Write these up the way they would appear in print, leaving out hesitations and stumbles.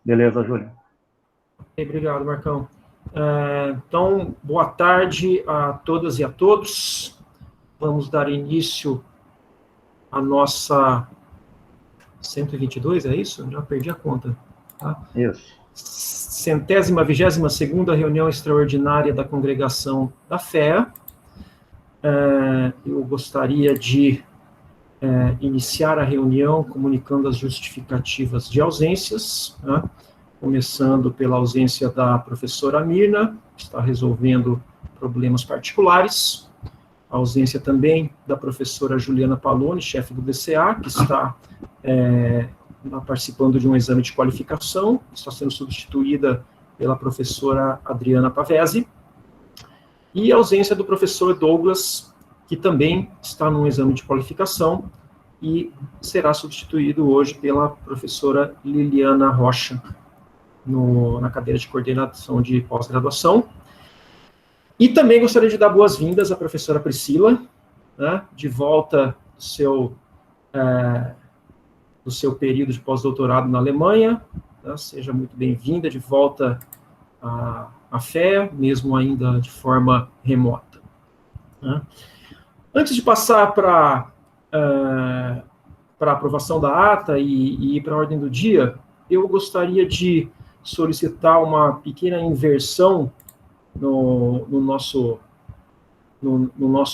Beleza, Júlio. Obrigado, Marcão. Então, boa tarde a todas e a todos. Vamos dar início à nossa 122, é isso? Já perdi a conta. Tá? Isso. 122ª reunião extraordinária da Congregação da Fé. Eu gostaria de iniciar a reunião comunicando as justificativas de ausências, né? Começando pela ausência da professora Mirna, que está resolvendo problemas particulares, a ausência também da professora Juliana Paloni, chefe do DCA, que está participando de um exame de qualificação, está sendo substituída pela professora Adriana Pavese, e a ausência do professor Douglas, que também está num exame de qualificação e será substituído hoje pela professora Liliana Rocha, na cadeira de coordenação de pós-graduação. E também gostaria de dar boas-vindas à professora Priscila, né, de volta do seu período de pós-doutorado na Alemanha, né, seja muito bem-vinda de volta à FÉ, mesmo ainda de forma remota. Né. Antes de passar para a aprovação da ata e ir para a ordem do dia, eu gostaria de solicitar uma pequena inversão no nosso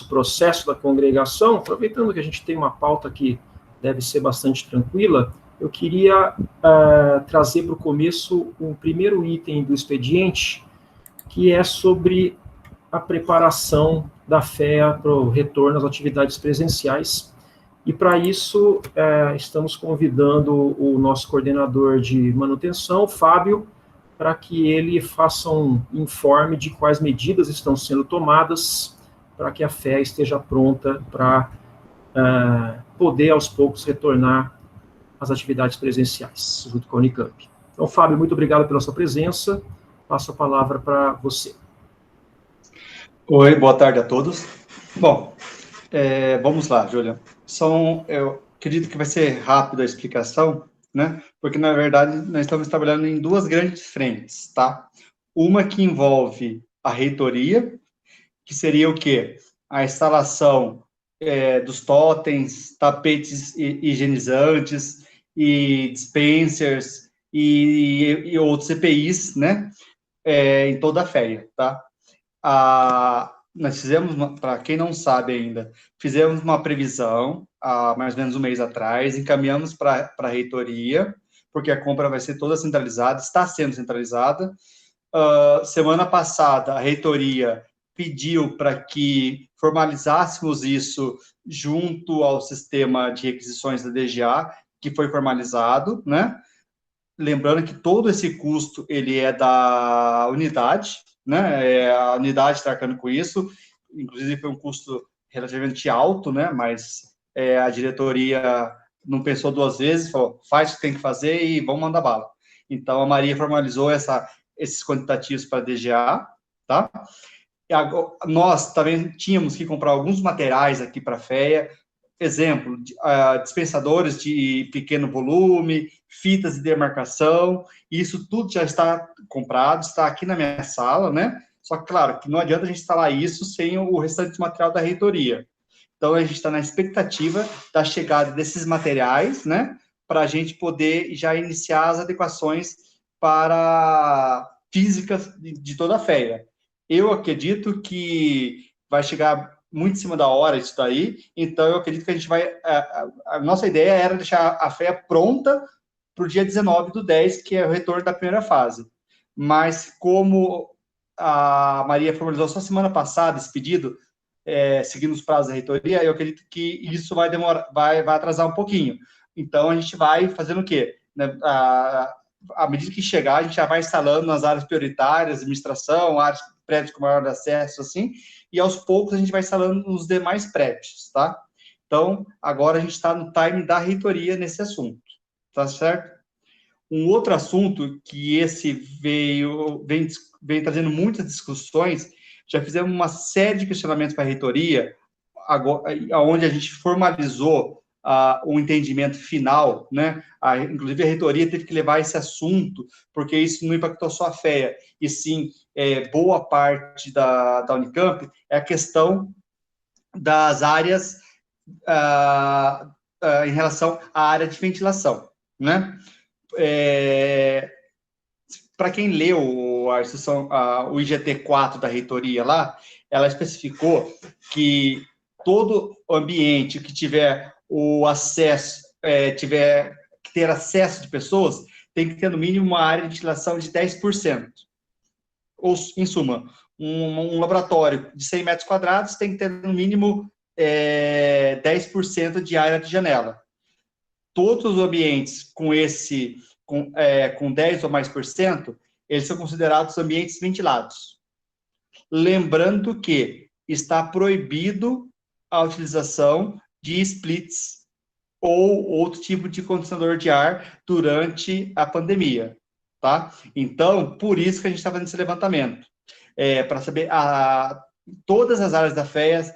processo da congregação, aproveitando que a gente tem uma pauta que deve ser bastante tranquila, eu queria trazer para o começo um primeiro item do expediente, que é sobre a preparação da FÉ para o retorno às atividades presenciais. E, para isso, estamos convidando o nosso coordenador de manutenção, Fábio, para que ele faça um informe de quais medidas estão sendo tomadas para que a FÉ esteja pronta para poder, aos poucos, retornar às atividades presenciais, junto com a Unicamp. Então, Fábio, muito obrigado pela sua presença. Passo a palavra para você. Oi, boa tarde a todos. Bom, vamos lá, Júlia. Eu acredito que vai ser rápida a explicação, né? Porque, na verdade, nós estamos trabalhando em duas grandes frentes, tá? Uma que envolve a reitoria, que seria o quê? A instalação dos totens, tapetes higienizantes e dispensers e outros EPIs, né? Em toda a FÉA, tá? Nós fizemos, para quem não sabe ainda, fizemos uma previsão há mais ou menos um mês atrás, encaminhamos para a reitoria, porque a compra vai ser toda centralizada, está sendo centralizada. Semana passada, a reitoria pediu para que formalizássemos isso junto ao sistema de requisições da DGA, que foi formalizado, né? Lembrando que todo esse custo, ele é da unidade, né? A unidade está arcando com isso, inclusive foi um custo relativamente alto, né? Mas a diretoria não pensou duas vezes, falou, faz o que tem que fazer e vamos mandar bala. Então, a Maria formalizou esses quantitativos para a DGA, tá? E agora, nós também tínhamos que comprar alguns materiais aqui para a FÉA, exemplo, dispensadores de pequeno volume, fitas de demarcação, isso tudo já está comprado, está aqui na minha sala, né? Só que, claro, que não adianta a gente instalar isso sem o restante do material da reitoria. Então, a gente está na expectativa da chegada desses materiais, né? Para a gente poder já iniciar as adequações para físicas de toda a FÉA. Eu acredito que vai chegar muito em cima da hora isso daí, então eu acredito que a gente vai... A nossa ideia era deixar a FÉA pronta para o dia 19/10, que é o retorno da primeira fase. Mas como a Maria formalizou só semana passada esse pedido, seguindo os prazos da reitoria, eu acredito que isso vai demorar, vai atrasar um pouquinho. Então, a gente vai fazendo o quê? À medida que chegar, a gente já vai instalando nas áreas prioritárias, administração, áreas prédios com maior acesso, assim, e aos poucos a gente vai instalando nos demais prédios, tá? Então, agora a gente está no time da reitoria nesse assunto, tá certo? Um outro assunto que esse vem trazendo muitas discussões, já fizemos uma série de questionamentos para a reitoria, onde a gente formalizou um entendimento final, né? Inclusive, a reitoria teve que levar esse assunto, porque isso não impactou só a FEA, e sim boa parte da Unicamp, é a questão das áreas em relação à área de ventilação, né? Para quem leu a instrução, o IGT-4 da reitoria lá, ela especificou que todo ambiente que tiver o acesso, tiver que ter acesso de pessoas, tem que ter no mínimo uma área de ventilação de 10%. Ou, em suma, um laboratório de 100 metros quadrados tem que ter no mínimo 10% de área de janela. Todos os ambientes com 10 ou mais por cento, eles são considerados ambientes ventilados. Lembrando que está proibido a utilização de splits ou outro tipo de condicionador de ar durante a pandemia, tá? Então, por isso que a gente está fazendo esse levantamento, para saber todas as áreas da FEAS,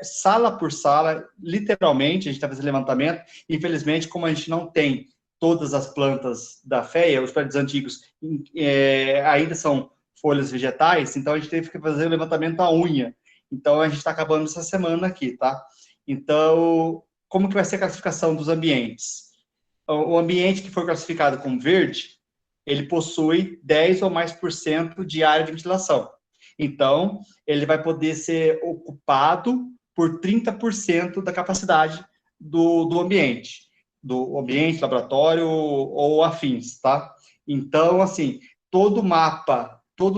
sala por sala, literalmente, a gente está fazendo levantamento. Infelizmente, como a gente não tem todas as plantas da FEA, os prédios antigos ainda são folhas vegetais, então a gente teve que fazer o levantamento à unha. Então, a gente está acabando essa semana aqui, tá? Então, como que vai ser a classificação dos ambientes? O ambiente que for classificado como verde, ele possui 10 ou mais por cento de área de ventilação. Então, ele vai poder ser ocupado por 30% da capacidade do ambiente, laboratório ou afins, tá? Então, assim, todo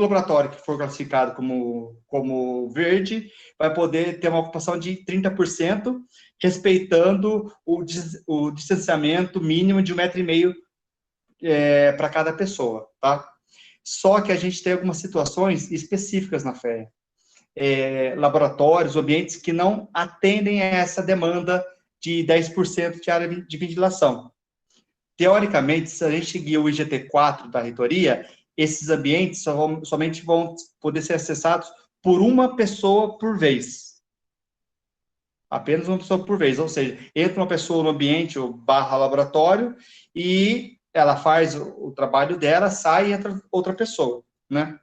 laboratório que for classificado como verde, vai poder ter uma ocupação de 30%, respeitando o distanciamento mínimo de 1,5 metro para cada pessoa, tá? Só que a gente tem algumas situações específicas na FEA. Laboratórios, ambientes que não atendem a essa demanda de 10% de área de ventilação. Teoricamente, se a gente seguir o IGT-4 da reitoria, esses ambientes somente vão poder ser acessados por uma pessoa por vez. Apenas uma pessoa por vez, ou seja, entra uma pessoa no ambiente, ou /laboratório, e ela faz o trabalho dela, sai e entra outra pessoa, né?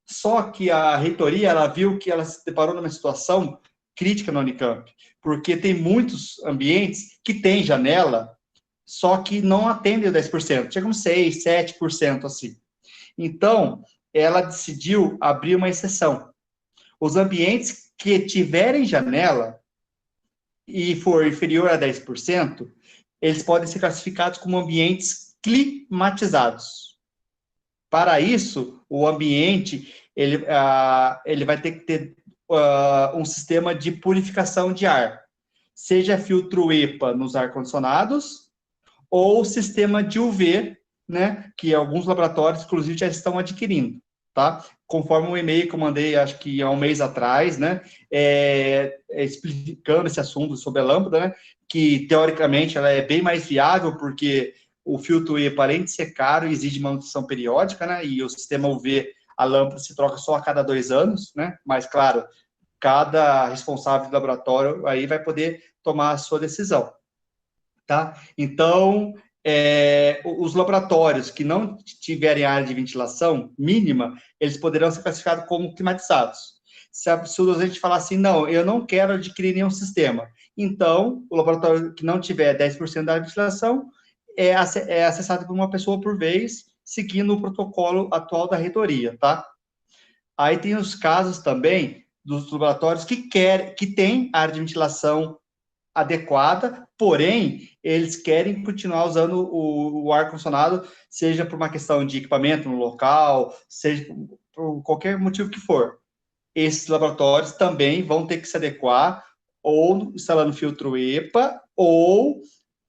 Só que a reitoria, ela viu que ela se deparou numa situação crítica na Unicamp, porque tem muitos ambientes que têm janela, só que não atendem o 10%, chegam 6%, 7%, assim. Então, ela decidiu abrir uma exceção. Os ambientes que tiverem janela e for inferior a 10%, eles podem ser classificados como ambientes climatizados. Para isso, o ambiente ele vai ter que ter um sistema de purificação de ar, seja filtro EPA nos ar-condicionados ou sistema de UV, né, que alguns laboratórios, inclusive, já estão adquirindo, tá? Conforme um e-mail que eu mandei, acho que há um mês atrás, né, explicando esse assunto sobre a lâmpada, né, que, teoricamente, ela é bem mais viável, porque o filtro EPA, além de ser caro, exige manutenção periódica, né, e o sistema UV, a lâmpada se troca só a cada 2 anos, né, mas, claro, cada responsável do laboratório aí vai poder tomar a sua decisão, tá? Então, os laboratórios que não tiverem área de ventilação mínima, eles poderão ser classificados como climatizados. Se a gente falar assim, não, eu não quero adquirir nenhum sistema, então, o laboratório que não tiver 10% da área de ventilação é acessado por uma pessoa por vez, seguindo o protocolo atual da reitoria, tá? Aí tem os casos também dos laboratórios que têm área de ventilação adequada, porém, eles querem continuar usando o ar-condicionado, seja por uma questão de equipamento no local, seja por qualquer motivo que for. Esses laboratórios também vão ter que se adequar, ou instalando filtro EPA, ou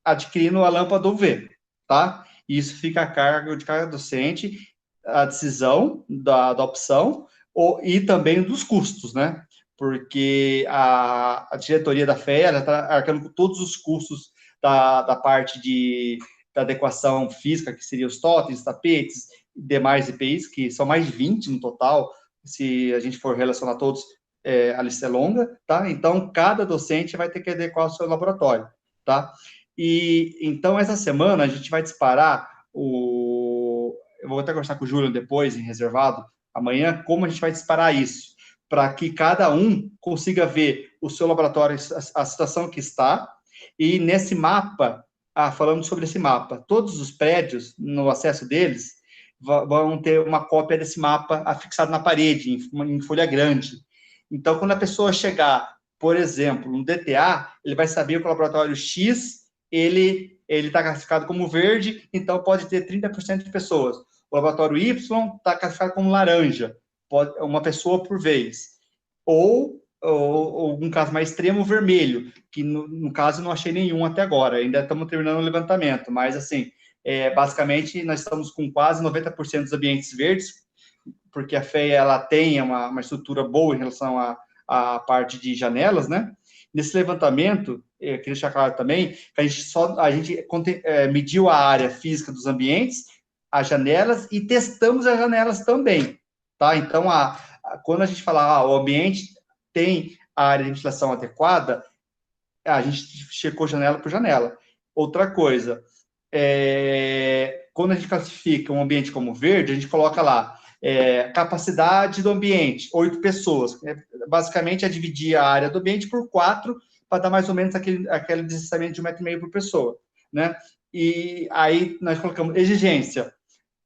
adquirindo a lâmpada UV, tá? Isso fica a cargo de cada docente, a decisão da opção, e também dos custos, né? Porque a diretoria da FEA está arcando com todos os custos da parte da adequação física, que seriam os totens, tapetes, demais EPIs, que são mais de 20 no total, se a gente for relacionar todos, a lista é longa, tá? Então, cada docente vai ter que adequar o seu laboratório. tá? E então, essa semana, a gente vai disparar eu vou até conversar com o Júlio depois, em reservado, amanhã, como a gente vai disparar isso, para que cada um consiga ver o seu laboratório, a situação que está, e nesse mapa, falando sobre esse mapa, todos os prédios, no acesso deles, vão ter uma cópia desse mapa afixado na parede, em folha grande. Então, quando a pessoa chegar, por exemplo, no DTA, ele vai saber que o laboratório X, ele está classificado como verde, então pode ter 30% de pessoas. O laboratório Y está classificado como laranja, uma pessoa por vez. Ou um caso mais extremo, vermelho, que no caso não achei nenhum até agora, ainda estamos terminando o levantamento, mas assim, basicamente nós estamos com quase 90% dos ambientes verdes, porque a FEA ela tem uma estrutura boa em relação à parte de janelas, né? Nesse levantamento, eu queria deixar claro também que a gente mediu a área física dos ambientes, as janelas, e testamos as janelas também, tá? Então, quando a gente fala, o ambiente tem a área de ventilação adequada, a gente checou janela por janela. Outra coisa, quando a gente classifica um ambiente como verde, a gente coloca lá, capacidade do ambiente, 8 pessoas. Basicamente, é dividir a área do ambiente por 4, para dar mais ou menos aquele distanciamento de 1,5 m por pessoa, né? E aí, nós colocamos exigência,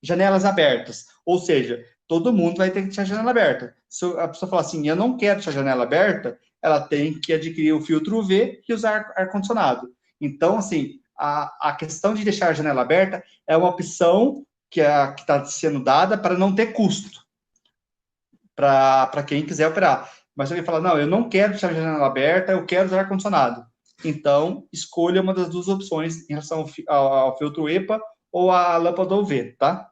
janelas abertas, ou seja, todo mundo vai ter que ter a janela aberta. Se a pessoa falar assim, eu não quero ter a janela aberta, ela tem que adquirir o filtro UV e usar ar-condicionado. Então, assim, a questão de deixar a janela aberta é uma opção que está sendo dada para não ter custo para quem quiser operar. Mas se alguém falar, não, eu não quero deixar a janela aberta, eu quero usar ar-condicionado. Então, escolha uma das duas opções em relação ao filtro EPA ou à lâmpada UV, tá?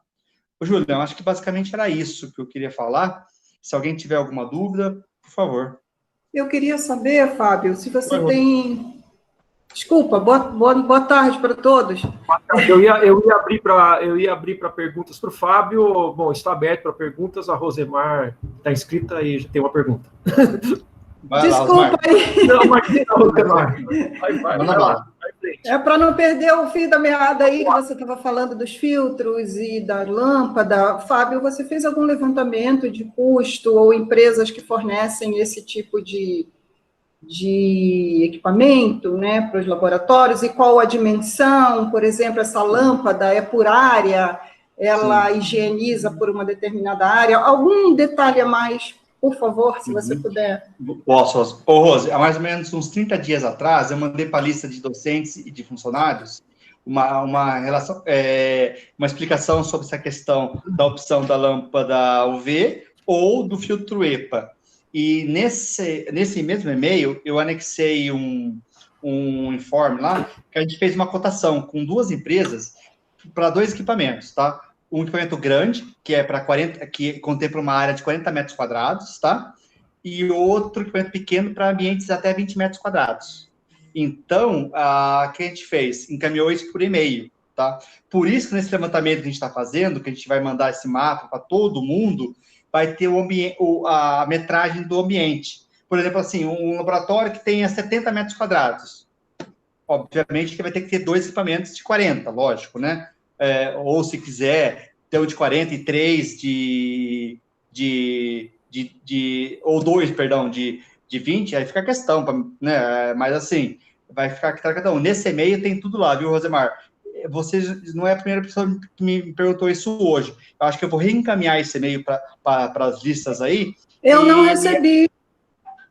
Ô, Julião, acho que basicamente era isso que eu queria falar. Se alguém tiver alguma dúvida, por favor. Eu queria saber, Fábio, se você tem... Desculpa, boa tarde para todos. Eu ia abrir para perguntas para o Fábio. Bom, está aberto para perguntas. A Rosemar está inscrita e já tem uma pergunta. Desculpa aí. Não, Martina, Rosemar. Vai lá. É para não perder o fio da meada aí, que você estava falando dos filtros e da lâmpada. Fábio, você fez algum levantamento de custo ou empresas que fornecem esse tipo de equipamento, né, para os laboratórios, e qual a dimensão? Por exemplo, essa lâmpada é por área, ela higieniza por uma determinada área? Algum detalhe a mais, por favor, se você puder. Posso. Ô, Rose, há mais ou menos uns 30 dias atrás, eu mandei para a lista de docentes e de funcionários uma explicação sobre essa questão da opção da lâmpada UV ou do filtro EPA. E nesse mesmo e-mail, eu anexei um informe lá, que a gente fez uma cotação com 2 empresas para 2 equipamentos, tá? Um equipamento grande, que é para 40, que contempla uma área de 40 metros quadrados, tá? E outro equipamento pequeno para ambientes até 20 metros quadrados. Então, o que a gente fez? Encaminhou isso por e-mail, tá? Por isso que nesse levantamento que a gente está fazendo, que a gente vai mandar esse mapa para todo mundo, vai ter a metragem do ambiente. Por exemplo, assim, um laboratório que tenha 70 metros quadrados. Obviamente que vai ter que ter 2 equipamentos de 40, lógico, né? Ou se quiser ter um de 40 e 3 ou 2, perdão, de 20, aí fica a questão, né? Mas assim, vai ficar cada um. Nesse e-mail tem tudo lá, viu, Rosemar? Você não é a primeira pessoa que me perguntou isso hoje. Eu acho que eu vou reencaminhar esse e-mail para as listas aí. Eu não recebi.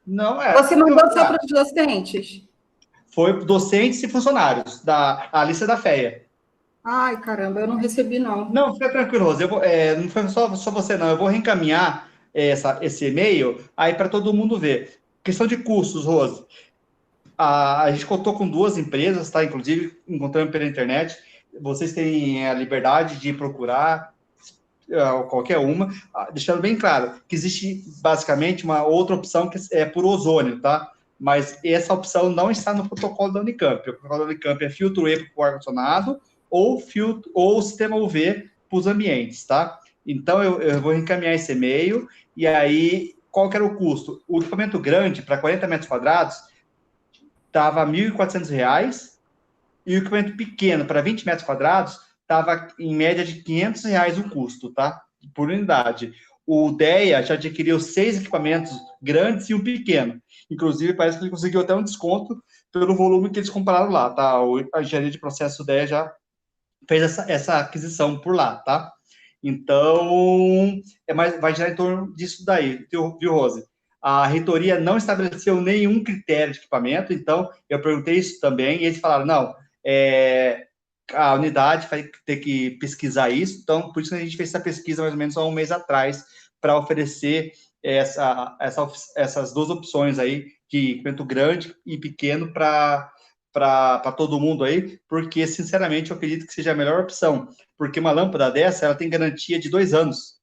Não Você mandou só para os docentes? Foi docentes e funcionários a lista da FEA. Ai, caramba, eu não recebi, não. Não, fica tranquilo, Rose. Não foi só você, não. Eu vou reencaminhar esse e-mail aí para todo mundo ver. Questão de custos, Rose. A gente contou com 2 empresas, tá? Inclusive, encontrando pela internet. Vocês têm a liberdade de procurar qualquer uma, deixando bem claro que existe, basicamente, uma outra opção que é por ozônio, tá? Mas essa opção não está no protocolo da Unicamp. O protocolo da Unicamp é filtro EPA para o ar-condicionado ou sistema UV para os ambientes, tá? Então, eu vou encaminhar esse e-mail, e aí, qual que era o custo? O equipamento grande, para 40 metros quadrados, estava R$ 1.400, e o equipamento pequeno, para 20 metros quadrados, estava em média de R$500 o custo, tá? Por unidade. O DEA já adquiriu 6 equipamentos grandes e um pequeno. Inclusive, parece que ele conseguiu até um desconto pelo volume que eles compraram lá, tá? A engenharia de processo DEA já fez essa aquisição por lá, tá? Então, vai girar em torno disso daí, viu, Rose? A reitoria não estabeleceu nenhum critério de equipamento, então, eu perguntei isso também, e eles falaram, não, a unidade vai ter que pesquisar isso, então, por isso a gente fez essa pesquisa mais ou menos há um mês atrás, para oferecer essas duas opções aí, de equipamento grande e pequeno para todo mundo aí, porque, sinceramente, eu acredito que seja a melhor opção, porque uma lâmpada dessa, ela tem garantia de 2 anos.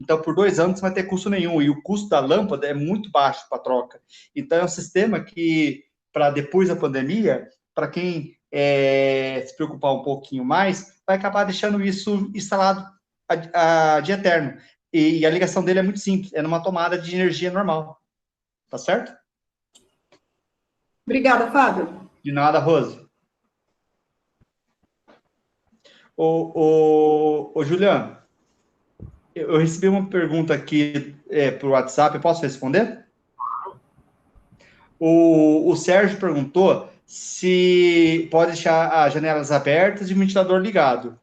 Então, por 2 anos, não vai ter custo nenhum, e o custo da lâmpada é muito baixo para troca. Então, é um sistema que, para depois da pandemia, para quem se preocupar um pouquinho mais, vai acabar deixando isso instalado de eterno. E a ligação dele é muito simples, é numa tomada de energia normal. Tá certo? Obrigada, Fábio. De nada, Rose. Ô, Juliano, eu recebi uma pergunta aqui por WhatsApp, eu posso responder? O Sérgio perguntou se pode deixar as janelas abertas e o ventilador ligado.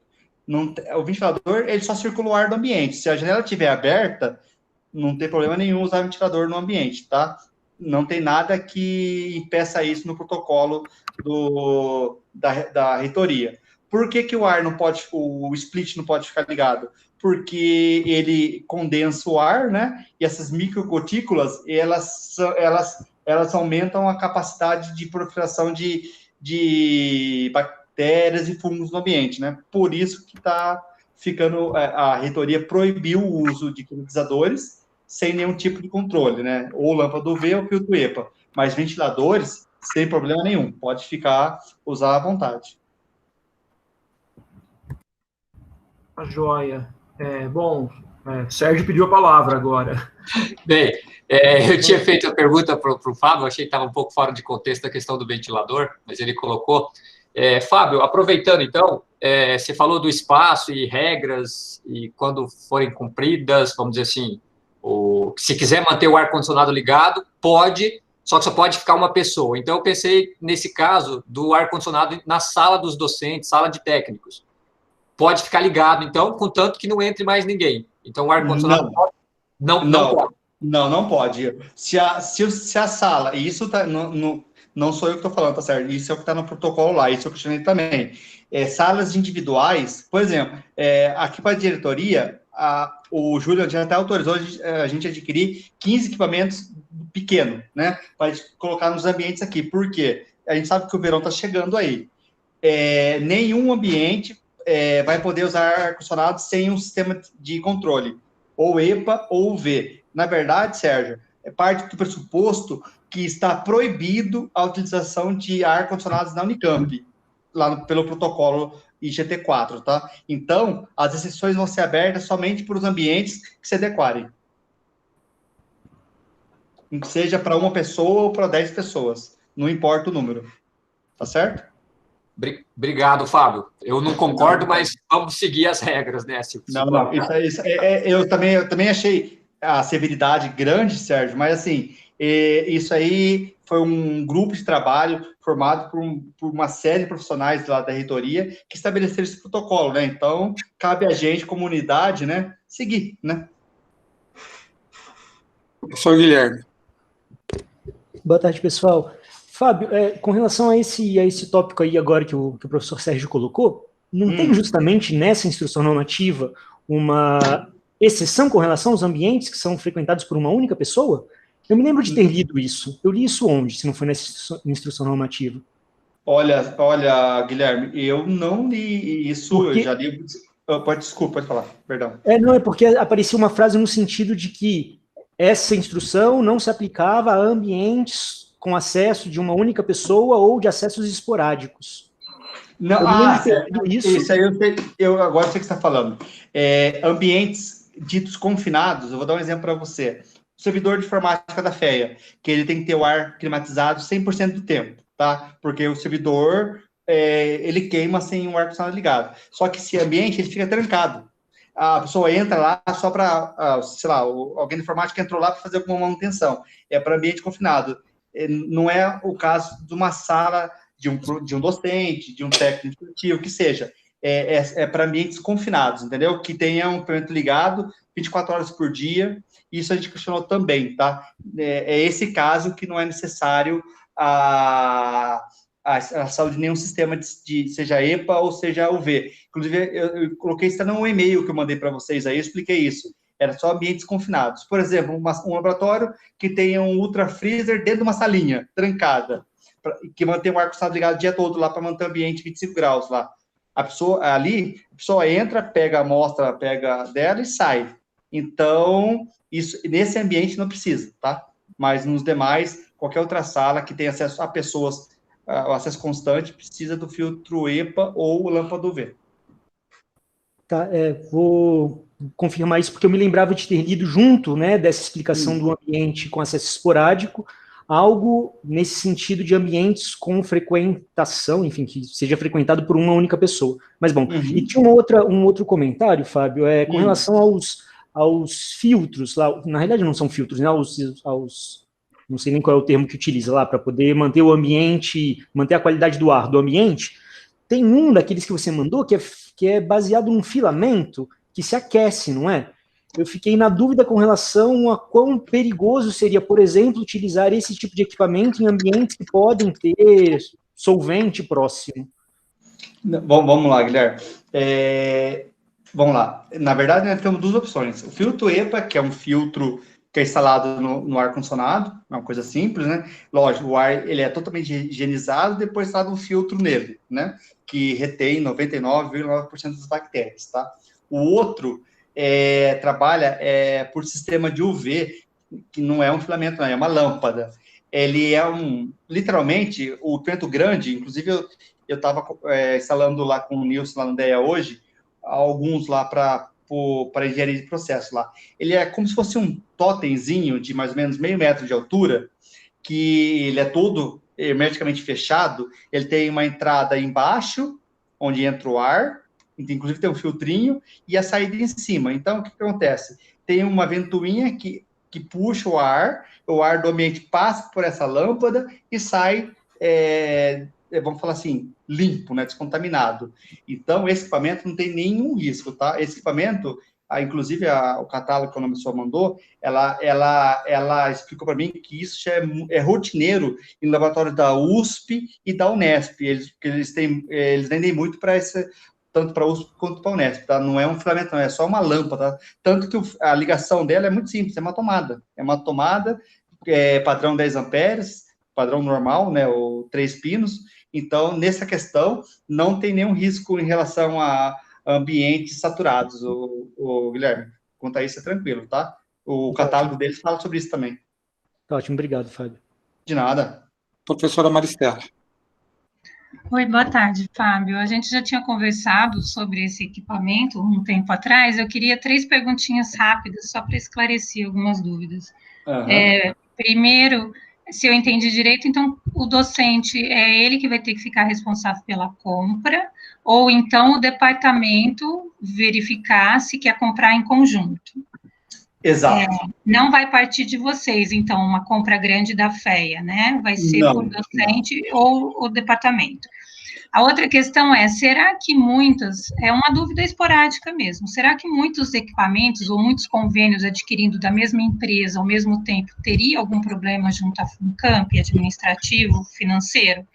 O ventilador, ele só circula o ar do ambiente. Se a janela estiver aberta, não tem problema nenhum usar ventilador no ambiente, tá? Não tem nada que impeça isso no protocolo da reitoria. Por que o ar não pode, o split não pode ficar ligado? Porque ele condensa o ar, né? E essas microgotículas, elas aumentam a capacidade de proliferação de bactérias e fungos no ambiente, né? Por isso que está ficando, a reitoria proibiu o uso de climatizadores sem nenhum tipo de controle, né? Ou lâmpada UV ou filtro EPA. Mas ventiladores, sem problema nenhum, pode usar à vontade. A joia. Sérgio pediu a palavra agora. Bem, eu tinha feito a pergunta para o Fábio, achei que estava um pouco fora de contexto a questão do ventilador, mas ele colocou. Fábio, aproveitando então, você falou do espaço e regras, e quando forem cumpridas, vamos dizer assim, se quiser manter o ar-condicionado ligado, pode, só que só pode ficar uma pessoa. Então, eu pensei, nesse caso, do ar-condicionado na sala dos docentes, sala de técnicos. Pode ficar ligado, então, contanto que não entre mais ninguém. Então, o ar-condicionado não pode. Não pode. Se a sala, e isso tá, não sou eu que estou falando, tá certo? Isso é o que está no protocolo lá, isso eu questionei também. Salas individuais, por exemplo, aqui para a diretoria, o Júlio já até autorizou a gente adquirir 15 equipamentos pequenos, né? Para colocar nos ambientes aqui. Por quê? A gente sabe que o verão está chegando aí. Nenhum ambiente vai poder usar ar-condicionado sem um sistema de controle, ou EPA ou UV. Na verdade, Sérgio, é parte do pressuposto que está proibido a utilização de ar-condicionados na Unicamp, lá pelo protocolo IGT4, tá? Então, as exceções vão ser abertas somente para os ambientes que se adequarem. Seja para uma pessoa ou para 10 pessoas. Não importa o número. Tá certo? Obrigado, Fábio. Eu não concordo, mas vamos seguir as regras, né? Não. Eu também achei a severidade grande, Sérgio, mas assim, isso aí foi um grupo de trabalho formado por uma série de profissionais lá da reitoria que estabeleceram esse protocolo, né? Então, cabe a gente, comunidade, né, seguir, né? Professor Guilherme. Boa tarde, pessoal. Fábio, com relação a esse tópico aí agora que o professor Sérgio colocou, não tem justamente nessa instrução normativa uma exceção com relação aos ambientes que são frequentados por uma única pessoa? Eu me lembro de ter lido isso. Eu li isso onde, se não foi nessa instrução normativa? Olha, Guilherme, eu não li isso, Porque... eu já li... Desculpa, pode falar, perdão. Não, é porque aparecia uma frase no sentido de que essa instrução não se aplicava a ambientes com acesso de uma única pessoa ou de acessos esporádicos. Não, isso aí eu agora sei o que você está falando. Ambientes ditos confinados, eu vou dar um exemplo para você. O servidor de informática da FEA, que ele tem que ter o ar climatizado 100% do tempo, tá? Porque o servidor ele queima sem o ar-condicionado ligado. Só que esse ambiente, ele fica trancado. A pessoa entra lá só para, sei lá, alguém de informática entrou lá para fazer alguma manutenção. É para ambiente confinado. Não é o caso de uma sala de um docente, de um técnico esportivo, que seja. É para ambientes confinados, entendeu? Que tenha um equipamento ligado 24 horas por dia. Isso a gente questionou também, tá? É esse caso que não é necessário a saúde de nenhum sistema, seja EPA ou seja UV. Inclusive, eu coloquei isso no e-mail que eu mandei para vocês aí, eu expliquei isso. Era só ambientes confinados. Por exemplo, um laboratório que tenha um ultra freezer dentro de uma salinha, trancada, que mantém o ar-condicionado ligado o dia todo lá para manter o ambiente 25 graus lá. A pessoa entra, pega a amostra, pega dela e sai. Então, isso, nesse ambiente não precisa, tá? Mas nos demais, qualquer outra sala que tenha acesso a pessoas, o acesso constante, precisa do filtro EPA ou lâmpada UV. Tá, vou confirmar isso, porque eu me lembrava de ter lido junto, né, dessa explicação do ambiente com acesso esporádico, algo nesse sentido de ambientes com frequentação, enfim, que seja frequentado por uma única pessoa. Mas, bom, e tinha um outro comentário, Fábio, com relação aos filtros, lá, na realidade não são filtros, né, não sei nem qual é o termo que utiliza lá, para poder manter o ambiente, manter a qualidade do ar do ambiente. Tem um daqueles que você mandou que é baseado num filamento que se aquece, não é? Eu fiquei na dúvida com relação a quão perigoso seria, por exemplo, utilizar esse tipo de equipamento em ambientes que podem ter solvente próximo. Vamos lá, Guilherme. Vamos lá. Na verdade, nós temos duas opções. O filtro EPA, que é um filtro que é instalado no ar-condicionado, é uma coisa simples, né? Lógico, o ar ele é totalmente higienizado, depois instalado um filtro nele, né? Que retém 99,9% das bactérias, tá? O outro trabalha por sistema de UV, que não é um filamento, não, é uma lâmpada. Ele é literalmente, o equipamento grande, inclusive eu estava instalando lá com o Nilson, lá no DEA hoje, alguns lá para engenharia de processo lá. Ele é como se fosse um totemzinho de mais ou menos meio metro de altura, que ele é todo hermeticamente fechado, ele tem uma entrada embaixo, onde entra o ar, inclusive tem um filtrinho, e a saída em cima. Então, o que acontece? Tem uma ventoinha que puxa o ar do ambiente passa por essa lâmpada e sai, vamos falar assim, limpo, né, descontaminado. Então, esse equipamento não tem nenhum risco, tá? Esse equipamento, inclusive o catálogo que a pessoa mandou, ela explicou para mim que isso já é rotineiro em laboratórios da USP e da Unesp. Eles vendem muito para tanto para a USP quanto para a Unesp, tá? Não é um filamento, não, é só uma lâmpada, tá? Tanto que a ligação dela é muito simples, é uma tomada. É uma tomada padrão 10 amperes, padrão normal, né, ou 3 pinos. Então, nessa questão, não tem nenhum risco em relação a ambientes saturados, o Guilherme. Quanto a isso, é tranquilo, tá? O catálogo deles fala sobre isso também. Tá ótimo, obrigado, Fábio. De nada. Professora Maristela. Oi, boa tarde, Fábio. A gente já tinha conversado sobre esse equipamento um tempo atrás. Eu queria 3 perguntinhas rápidas, só para esclarecer algumas dúvidas. Primeiro, se eu entendi direito, então o docente é ele que vai ter que ficar responsável pela compra, ou então o departamento verificar se quer comprar em conjunto. Exato. Não vai partir de vocês, então, uma compra grande da FEA, né? Vai ser por docente ou o departamento. A outra questão será que é uma dúvida esporádica mesmo, será que muitos equipamentos ou muitos convênios adquirindo da mesma empresa ao mesmo tempo teria algum problema junto à Funcamp, administrativo, financeiro?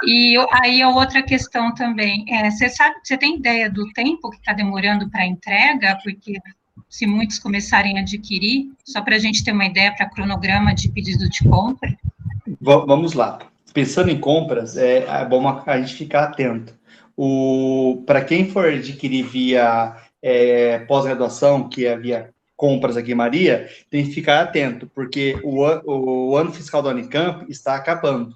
E aí a outra questão também, você tem ideia do tempo que está demorando para a entrega? Porque se muitos começarem a adquirir, só para a gente ter uma ideia para cronograma de pedido de compra? Vamos lá. Pensando em compras, é bom a gente ficar atento. Para quem for adquirir via pós-graduação, que é via compras aqui em Maria, tem que ficar atento, porque o ano fiscal da Unicamp está acabando.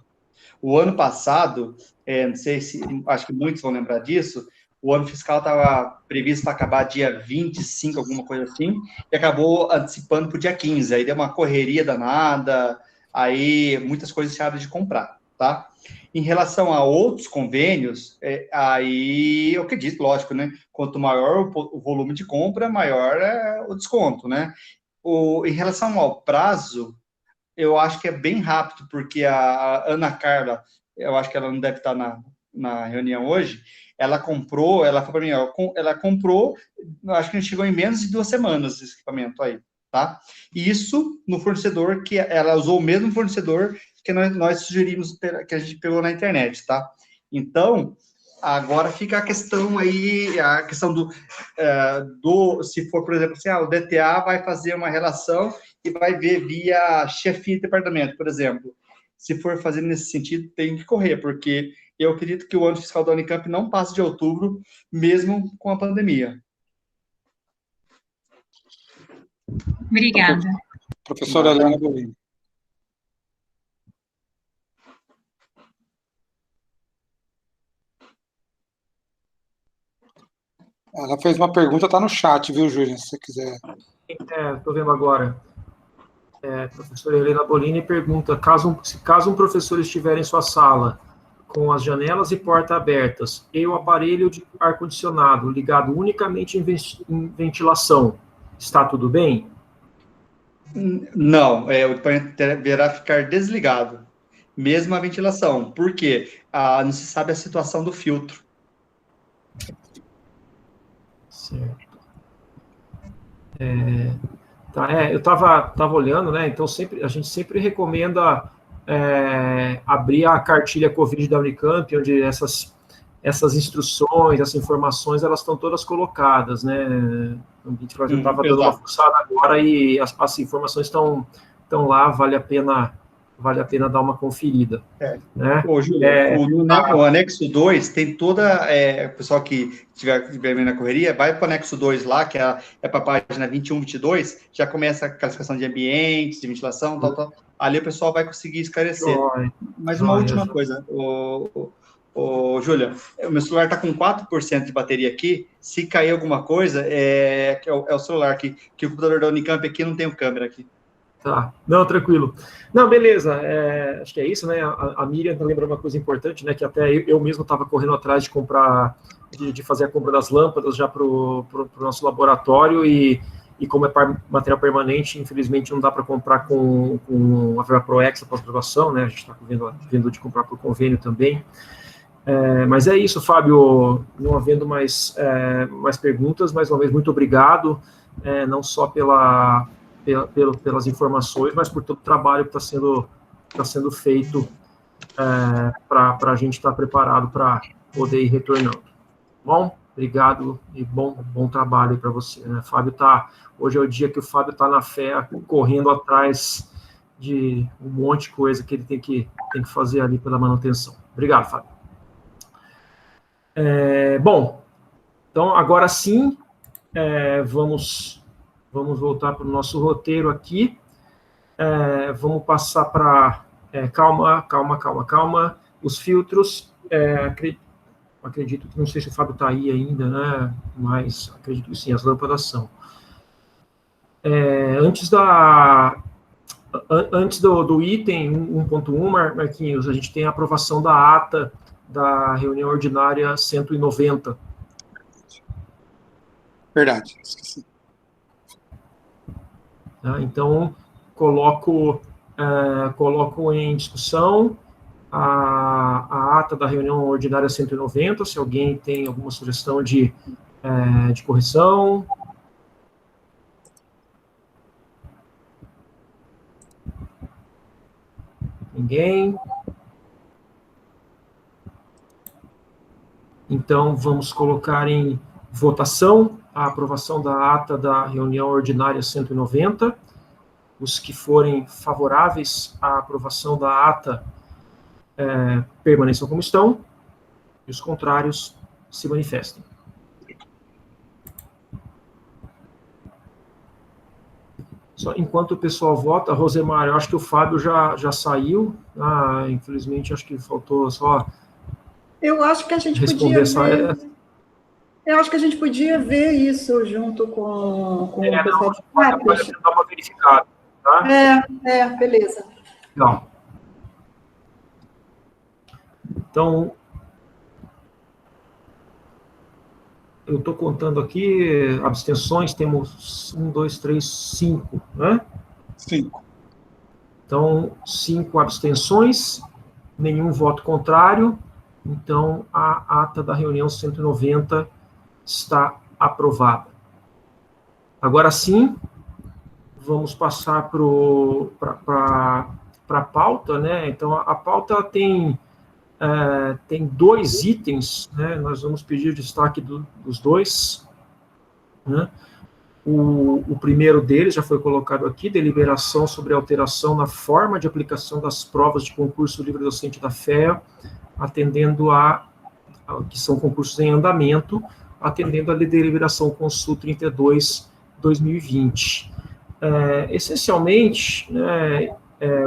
O ano passado, não sei se, acho que muitos vão lembrar disso, o ano fiscal estava previsto para acabar dia 25, alguma coisa assim, e acabou antecipando para o dia 15, aí deu uma correria danada, aí muitas coisas deixaram de comprar, tá? Em relação a outros convênios, aí eu acredito, lógico, né? Quanto maior o volume de compra, maior é o desconto, né? Em relação ao prazo, eu acho que é bem rápido, porque a Ana Carla, eu acho que ela não deve estar na reunião hoje, ela comprou, ela falou para mim, ela comprou, acho que chegou em menos de 2 semanas esse equipamento aí, tá? E isso no fornecedor, que ela usou o mesmo fornecedor que nós sugerimos, que a gente pegou na internet, tá? Então, agora fica a questão aí, a questão se for, por exemplo, assim, o DTA vai fazer uma relação e vai ver via chefia de departamento, por exemplo. Se for fazer nesse sentido, tem que correr, porque eu acredito que o ano fiscal da Unicamp não passe de outubro, mesmo com a pandemia. Obrigada. Professora Helena Bolini. Ela fez uma pergunta, está no chat, viu, Júlia, se você quiser. Estou vendo agora. Professora Helena Bolini pergunta, caso um professor estiver em sua sala com as janelas e porta abertas e o aparelho de ar-condicionado ligado unicamente em ventilação, está tudo bem? Não, o equipamento deverá ficar desligado, mesmo a ventilação. Por quê? Não se sabe a situação do filtro. Certo. Eu estava olhando, né? Então a gente sempre recomenda abrir a cartilha Covid da Unicamp, onde essas instruções, essas informações, elas estão todas colocadas, né? A gente já estava dando uma fuçada agora e as informações estão lá, vale a pena dar uma conferida. Né? Ô, Júlio, o anexo 2 tem toda... o pessoal que estiver vendo na correria, vai para o anexo 2 lá, que é para a página 21, 22, já começa a classificação de ambientes, de ventilação, tal. Ali o pessoal vai conseguir esclarecer. Mas uma última coisa, Júlia, o meu celular está com 4% de bateria aqui, se cair alguma coisa, é o celular aqui, que o computador da Unicamp aqui não tem câmera aqui. Tá, não, tranquilo. Não, beleza, acho que é isso, né, a Miriam lembra uma coisa importante, né, que até eu mesmo estava correndo atrás de comprar, de fazer a compra das lâmpadas já para o nosso laboratório, e como é material permanente, infelizmente não dá para comprar com a VivaProEx, a pós-graduação, né, a gente está vendo de comprar por convênio também. Mas é isso, Fábio, não havendo mais perguntas, mais uma vez, muito obrigado, não só pelas informações, mas por todo o trabalho que está sendo feito para a gente estar preparado para poder ir retornando. Bom, obrigado e bom trabalho para você, né? Fábio hoje é o dia que o Fábio está na fé, correndo atrás de um monte de coisa que ele tem que fazer ali pela manutenção. Obrigado, Fábio. Bom, então agora sim, vamos voltar para o nosso roteiro aqui. Vamos passar para... calma. Os filtros, acredito que, não sei se o Fábio está aí ainda, né? Mas acredito que sim, as lâmpadas são. Antes do item 1.1, Marquinhos, a gente tem a aprovação da ata da reunião ordinária 190. Verdade, esqueci. Então, coloco em discussão a ata da reunião ordinária 190, se alguém tem alguma sugestão de correção. Ninguém? Então, vamos colocar em votação a aprovação da ata da reunião ordinária 190. Os que forem favoráveis à aprovação da ata permaneçam como estão, e os contrários se manifestem. Só enquanto o pessoal vota, Rosemar, eu acho que o Fábio já saiu. Infelizmente, acho que faltou só... Eu acho que a gente podia ver... Eu acho que a gente podia ver isso junto com o pessoal de Marcos. Dar uma verificada, tá? Beleza. Não. Então, eu estou contando aqui, abstenções, temos 1, 2, 3, 5, né? 5. Então, 5 abstenções, nenhum voto contrário, então a ata da reunião 190 está aprovada. Agora sim, vamos passar para a pauta, né? Então, a pauta tem 2 itens, né? Nós vamos pedir destaque dos 2, né? O primeiro deles já foi colocado aqui, deliberação sobre alteração na forma de aplicação das provas de concurso livre docente da FEA, atendendo que são concursos em andamento, atendendo a deliberação Consul 32/2020. Essencialmente, né,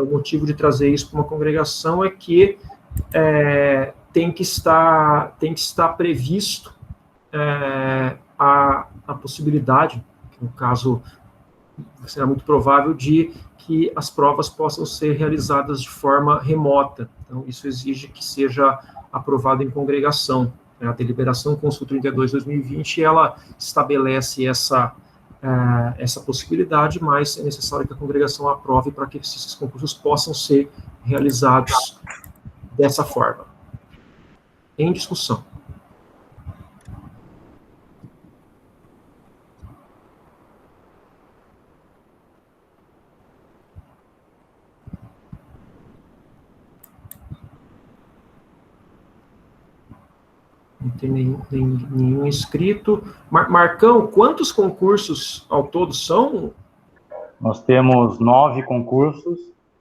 o motivo de trazer isso para uma congregação é que tem que estar previsto a possibilidade, no caso, será muito provável, de que as provas possam ser realizadas de forma remota. Então, isso exige que seja aprovado em congregação. A deliberação Consul 32/2020, ela estabelece essa possibilidade, mas é necessário que a congregação aprove para que esses concursos possam ser realizados dessa forma. Em discussão. Não tem nenhum inscrito. Marcão, quantos concursos ao todo são? Nós temos 9 concursos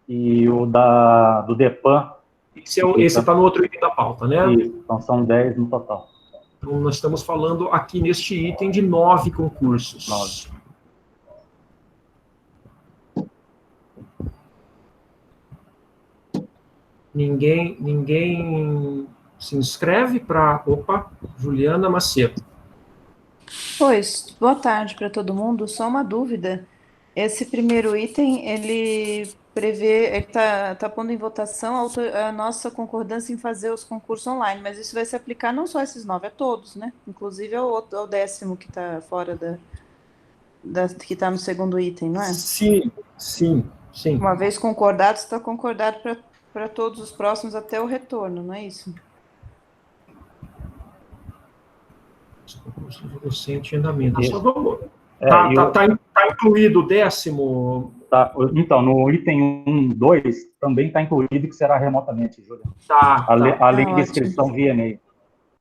e o do DEPAN. Esse está no outro item da pauta, né? Isso, então são 10 no total. Então, nós estamos falando aqui neste item de 9 concursos. 9. Ninguém se inscreve para... Opa, Juliana Macedo. Pois, boa tarde para todo mundo. Só uma dúvida. Esse primeiro item, ele prevê, ele está pondo em votação a nossa concordância em fazer os concursos online, mas isso vai se aplicar não só a esses 9, a todos, né? Inclusive ao 10º que está fora que está no segundo item, não é? Sim. Uma vez concordado, está concordado para todos os próximos até o retorno, não é isso? Concurso de docente em andamento. Está incluído o 10º? Tá, então, no item 1, 2, também está incluído que será remotamente, Júlia. Além de inscrição via e-mail.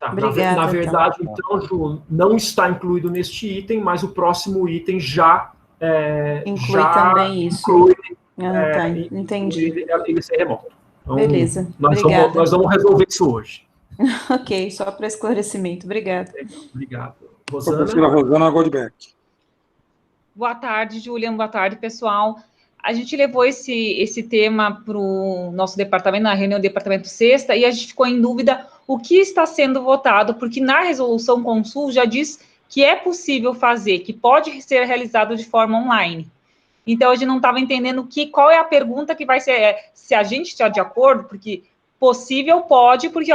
Obrigada, na verdade, então, Ju, não está incluído neste item, mas o próximo item já inclui também isso. Tá, entendi. Ele ser remoto. Então, beleza, obrigada. Nós vamos resolver isso hoje. Ok, só para esclarecimento. Obrigada. Obrigado. Rosana? Professora Rosana Goldberg. Boa tarde, Julian. Boa tarde, pessoal. A gente levou esse tema para o nosso departamento, na reunião do departamento sexta, e a gente ficou em dúvida o que está sendo votado, porque na resolução Consul já diz que é possível fazer, que pode ser realizado de forma online. Então, a gente não estava entendendo qual é a pergunta que vai ser, se a gente está de acordo, porque possível pode, porque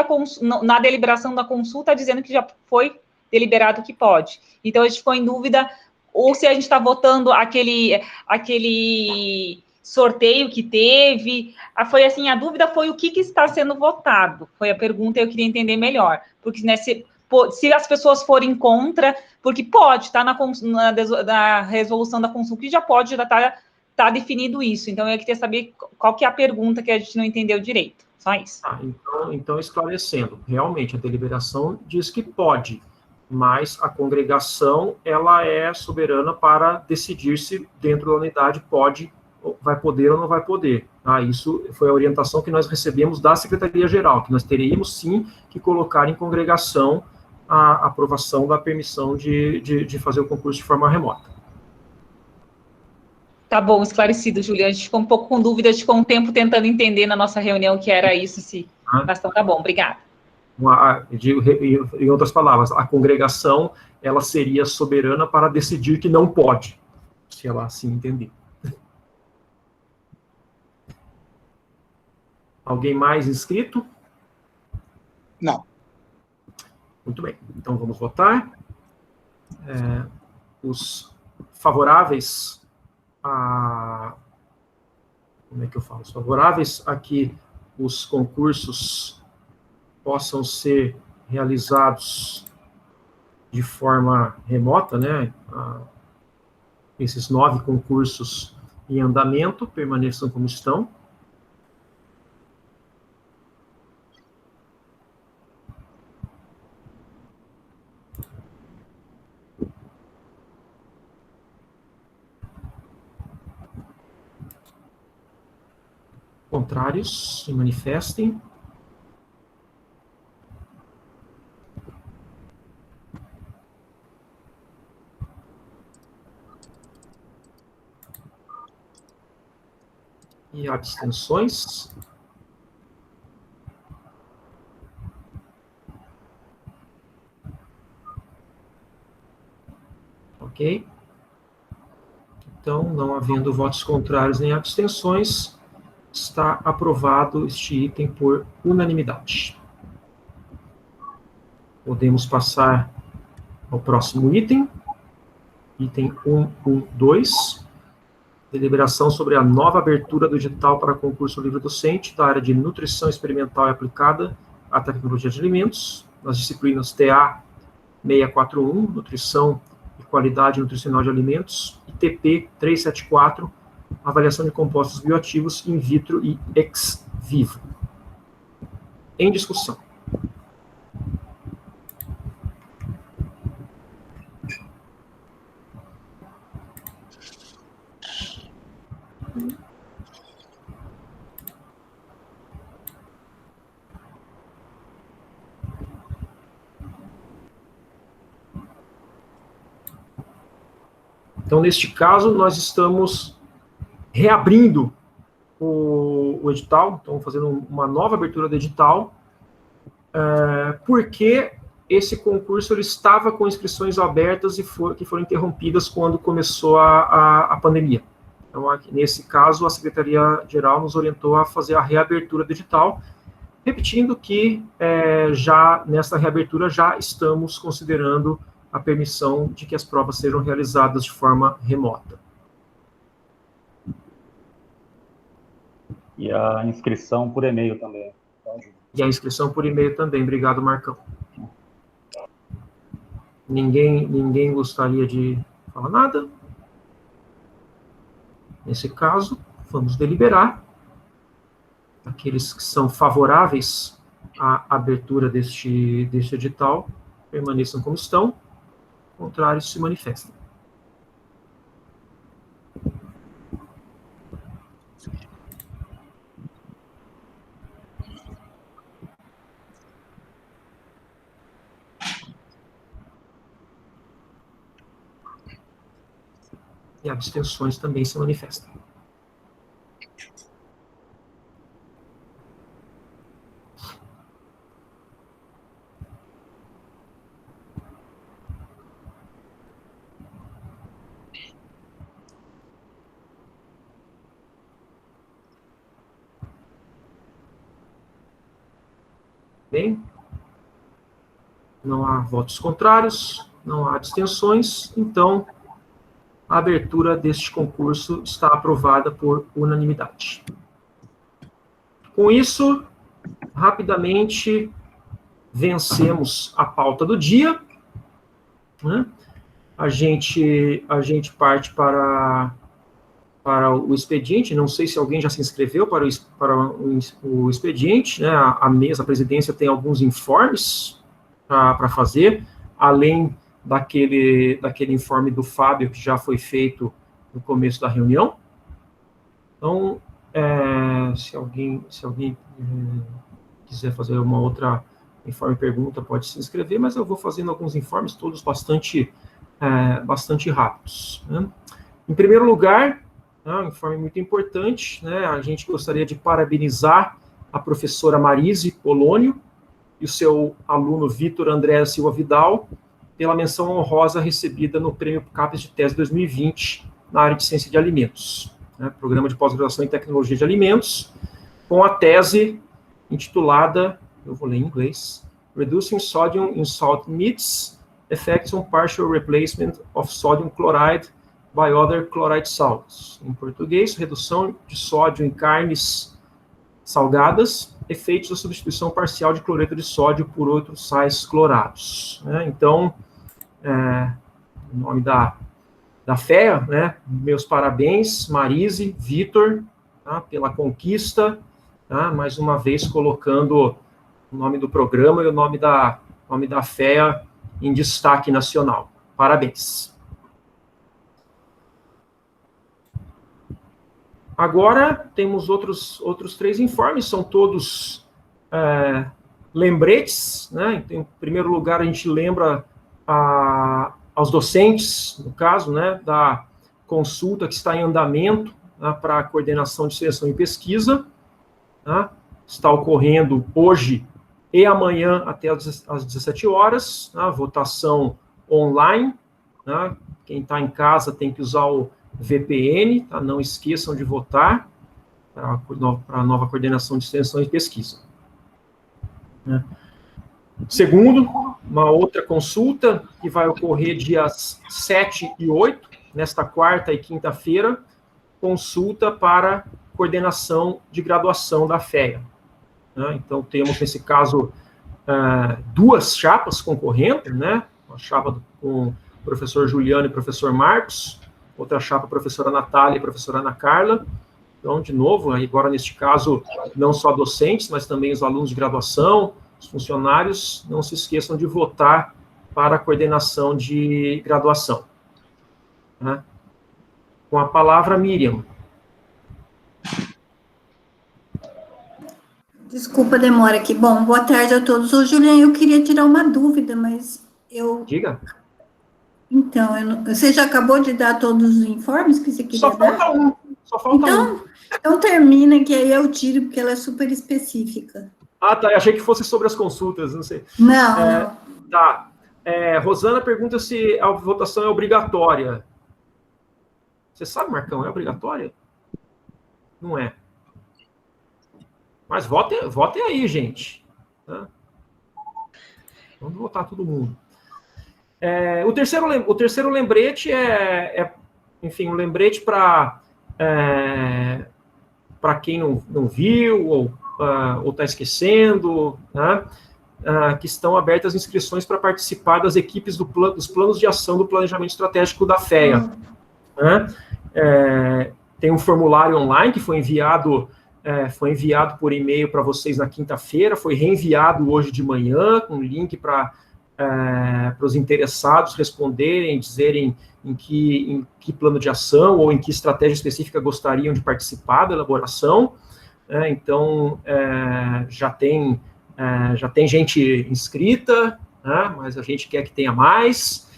na deliberação da Consul está dizendo que já foi deliberado que pode. Então, a gente ficou em dúvida, ou se a gente está votando aquele sorteio que teve. Foi assim, a dúvida foi o que está sendo votado. Foi a pergunta e eu queria entender melhor. Porque, né, se as pessoas forem contra, porque pode, está na resolução da Consul, que já pode, já está definido isso. Então, eu queria saber qual que é a pergunta que a gente não entendeu direito. Só isso. Então, esclarecendo, realmente, a deliberação diz que pode, mas a congregação, ela é soberana para decidir se dentro da unidade vai poder ou não vai poder. Isso foi a orientação que nós recebemos da Secretaria-Geral, que nós teríamos, sim, que colocar em congregação a aprovação da permissão de fazer o concurso de forma remota. Tá bom, esclarecido, Juliana. A gente ficou um pouco com dúvida, a gente ficou um tempo tentando entender na nossa reunião que era isso, mas então tá bom, obrigada. Em outras palavras, a congregação, ela seria soberana para decidir que não pode, se ela assim entender. Alguém mais inscrito? Não. Muito bem, então vamos votar. Os favoráveis a... Como é que eu falo? Os favoráveis a que os concursos possam ser realizados de forma remota, né? Esses 9 concursos em andamento permaneçam como estão. Contrários, se manifestem. E abstenções. Ok. Então, não havendo votos contrários nem abstenções, está aprovado este item por unanimidade. Podemos passar ao próximo item. Item 112. Deliberação sobre a nova abertura do edital para concurso livre docente da área de nutrição experimental e aplicada à tecnologia de alimentos, nas disciplinas TA 641, nutrição e qualidade nutricional de alimentos, e TP 374, avaliação de compostos bioativos in vitro e ex vivo. Em discussão. Então, neste caso, nós estamos reabrindo o edital, então fazendo uma nova abertura do edital, porque esse concurso ele estava com inscrições abertas e que foram interrompidas quando começou a pandemia. Então, aqui, nesse caso, a Secretaria-Geral nos orientou a fazer a reabertura do edital, repetindo que já nessa reabertura já estamos considerando a permissão de que as provas sejam realizadas de forma remota. E a inscrição por e-mail também. E a inscrição por e-mail também. Obrigado, Marcão. Ninguém gostaria de falar nada? Nesse caso, vamos deliberar. Aqueles que são favoráveis à abertura deste edital permaneçam como estão. Contrários se manifestam. E abstenções também se manifestam. Bem, não há votos contrários, não há abstenções, então a abertura deste concurso está aprovada por unanimidade. Com isso, rapidamente vencemos a pauta do dia, né? A gente parte para o expediente. Não sei se alguém já se inscreveu para o expediente, né? A presidência tem alguns informes para fazer, além daquele informe do Fábio, que já foi feito no começo da reunião. Então, se alguém quiser fazer uma outra informe pergunta, pode se inscrever, mas eu vou fazendo alguns informes, todos bastante rápidos, né? Em primeiro lugar, um informe muito importante, né? A gente gostaria de parabenizar a professora Marise Polônio e o seu aluno Vitor André Silva Vidal pela menção honrosa recebida no Prêmio CAPES de Tese 2020 na área de Ciência de Alimentos, né? Programa de Pós-Graduação em Tecnologia de Alimentos, com a tese intitulada, eu vou ler em inglês, reducing sodium in salt meats, effects on partial replacement of sodium chloride by other chloride salts. Em português, redução de sódio em carnes salgadas, efeitos da substituição parcial de cloreto de sódio por outros sais clorados. Então, em nome da FEA, né, meus parabéns, Marise, Vitor, tá, pela conquista, tá, mais uma vez colocando o nome do programa e o nome da FEA em destaque nacional. Parabéns. Agora, temos outros 3 informes, são todos lembretes, né? Em primeiro lugar, a gente lembra aos docentes, no caso, né, da consulta que está em andamento, né, para a coordenação de extensão e pesquisa, né? Está ocorrendo hoje e amanhã até às 17 horas, né, votação online, né? Quem está em casa tem que usar o VPN, tá? Não esqueçam de votar para a nova coordenação de extensão e pesquisa. Né? Segundo, uma outra consulta que vai ocorrer dias 7 e 8, nesta quarta e quinta-feira, consulta para coordenação de graduação da FEA. Né? Então, temos, nesse caso, 2 chapas concorrendo, né? Uma chapa com o professor Juliano e o professor Marcos, outra chapa, a professora Natália e a professora Ana Carla. Então, de novo, agora neste caso, não só docentes, mas também os alunos de graduação, os funcionários, não se esqueçam de votar para a coordenação de graduação. Né? Com a palavra, Miriam. Desculpa a demora aqui. Bom, boa tarde a todos. Ô, Juliana, eu queria tirar uma dúvida, mas eu... Diga. Então, você já acabou de dar todos os informes que você queria dar? Só falta um. Então termina, que aí eu tiro, porque ela é super específica. Ah, tá. Eu achei que fosse sobre as consultas, não sei. Não. Tá. Rosana pergunta se a votação é obrigatória. Você sabe, Marcão, é obrigatória? Não é. Mas votem aí, gente. Tá? Vamos votar todo mundo. O terceiro lembrete enfim, um lembrete para quem não viu ou está esquecendo, né? Que estão abertas inscrições para participar das equipes dos planos de ação do planejamento estratégico da FEA. Né? Tem um formulário online que foi enviado por e-mail para vocês na quinta-feira, foi reenviado hoje de manhã, com link para os interessados responderem, dizerem em que plano de ação ou em que estratégia específica gostariam de participar da elaboração. Então, já tem gente inscrita, né, mas a gente quer que tenha mais,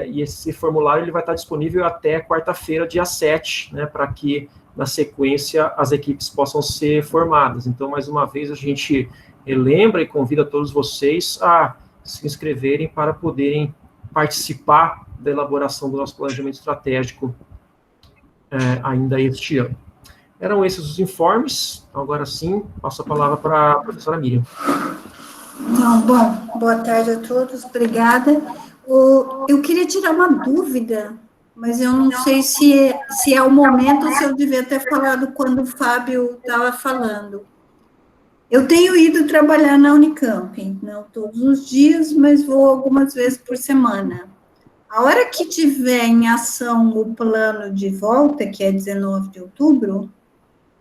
e esse formulário ele vai estar disponível até quarta-feira, dia 7, né, para que, na sequência, as equipes possam ser formadas. Então, mais uma vez, a gente lembra e convida todos vocês a se inscreverem para poderem participar da elaboração do nosso planejamento estratégico ainda este ano. Eram esses os informes. Agora sim, passo a palavra para a professora Miriam. Então, bom, boa tarde a todos, obrigada. Eu queria tirar uma dúvida, mas eu não sei se é o momento ou se eu devia ter falado quando o Fábio estava falando. Eu tenho ido trabalhar na Unicamp, não todos os dias, mas vou algumas vezes por semana. A hora que tiver em ação o plano de volta, que é 19 de outubro,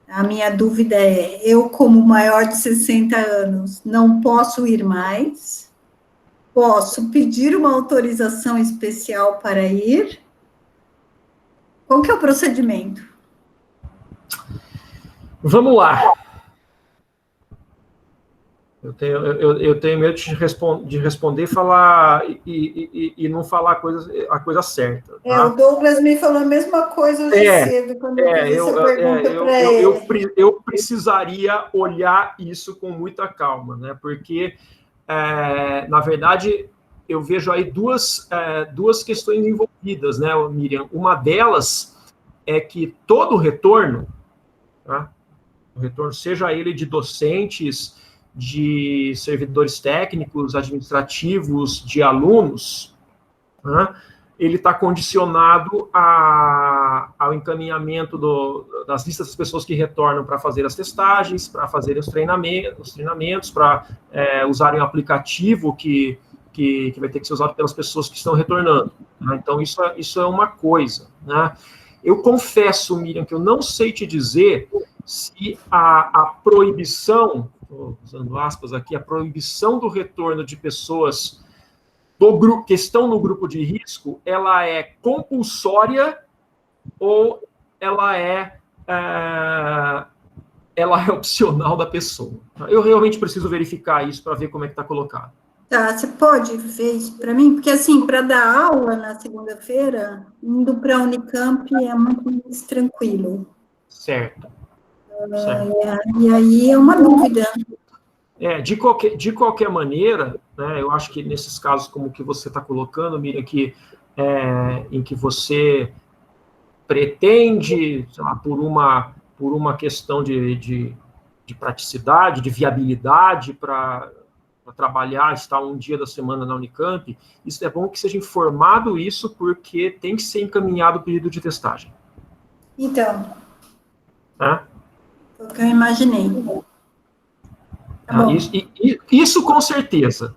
a minha dúvida é, eu como maior de 60 anos, não posso ir mais? Posso pedir uma autorização especial para ir? Qual que é o procedimento? Vamos lá. Eu tenho medo de responder e falar e não falar a coisa certa. Tá? O Douglas me falou a mesma coisa hoje cedo, quando eu fiz essa pergunta para ele. Eu precisaria olhar isso com muita calma, né? Porque, na verdade, eu vejo aí duas questões envolvidas, né, Miriam? Uma delas é que todo o retorno, tá? O retorno, seja ele de docentes de servidores técnicos, administrativos, de alunos, né, ele está condicionado ao encaminhamento das listas das pessoas que retornam para fazer as testagens, para fazerem os treinamentos, para usarem o aplicativo que vai ter que ser usado pelas pessoas que estão retornando. Né? Então, isso é uma coisa. Né? Eu confesso, Miriam, que eu não sei te dizer se a proibição, usando aspas aqui, a proibição do retorno de pessoas que estão no grupo de risco, ela é compulsória ou ela é opcional da pessoa. Eu realmente preciso verificar isso para ver como é que está colocado. Tá, você pode ver isso para mim? Porque, assim, para dar aula na segunda-feira, indo para a Unicamp é muito mais tranquilo. Certo. E aí é uma dúvida. De qualquer maneira, né, eu acho que nesses casos como o que você está colocando, Miriam, em que você pretende, sei lá, por uma questão de praticidade, de viabilidade para trabalhar, estar um dia da semana na Unicamp, isso é bom que seja informado isso, porque tem que ser encaminhado o pedido de testagem. Então, tá? Foi o que eu imaginei. Tá bom. Isso com certeza.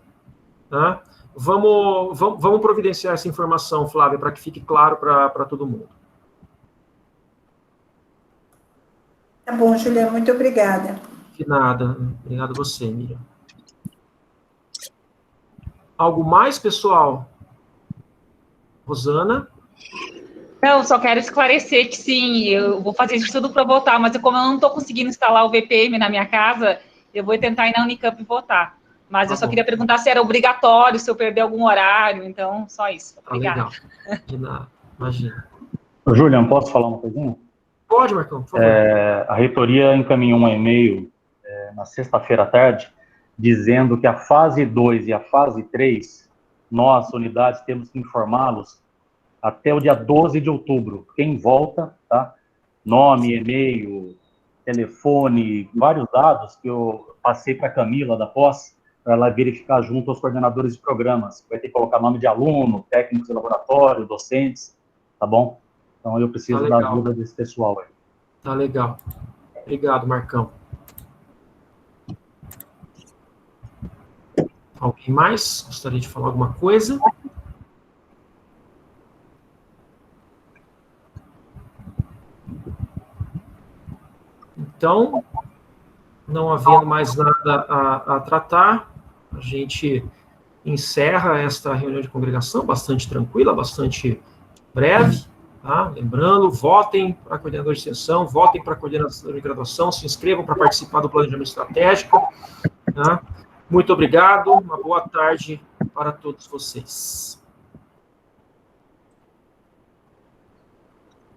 Tá? Vamos providenciar essa informação, Flávia, para que fique claro para todo mundo. Tá bom, Juliana, muito obrigada. De nada. Obrigado a você, Miriam. Algo mais, pessoal? Rosana? Não, só quero esclarecer que sim, eu vou fazer isso tudo para votar, mas como eu não estou conseguindo instalar o VPN na minha casa, eu vou tentar ir na Unicamp e votar. Mas eu só queria perguntar se era obrigatório, se eu perder algum horário, então, só isso. Obrigada. Legal. De nada, imagina. Julian, posso falar uma coisinha? Pode, Marcão, por favor. A reitoria encaminhou um e-mail na sexta-feira à tarde, dizendo que a fase 2 e a fase 3, nós, unidades, temos que informá-los até o dia 12 de outubro. Quem volta, tá? Nome, e-mail, telefone, vários dados que eu passei para a Camila da pós, para ela verificar junto aos coordenadores de programas. Vai ter que colocar nome de aluno, técnicos de laboratório, docentes, tá bom? Então, eu preciso da ajuda desse pessoal aí. Tá legal. Obrigado, Marcão. Alguém mais gostaria de falar alguma coisa? Então, não havendo mais nada a tratar, a gente encerra esta reunião de congregação, bastante tranquila, bastante breve. Tá? Lembrando, votem para coordenador de extensão, votem para coordenador de graduação, se inscrevam para participar do planejamento estratégico. Tá? Muito obrigado, uma boa tarde para todos vocês.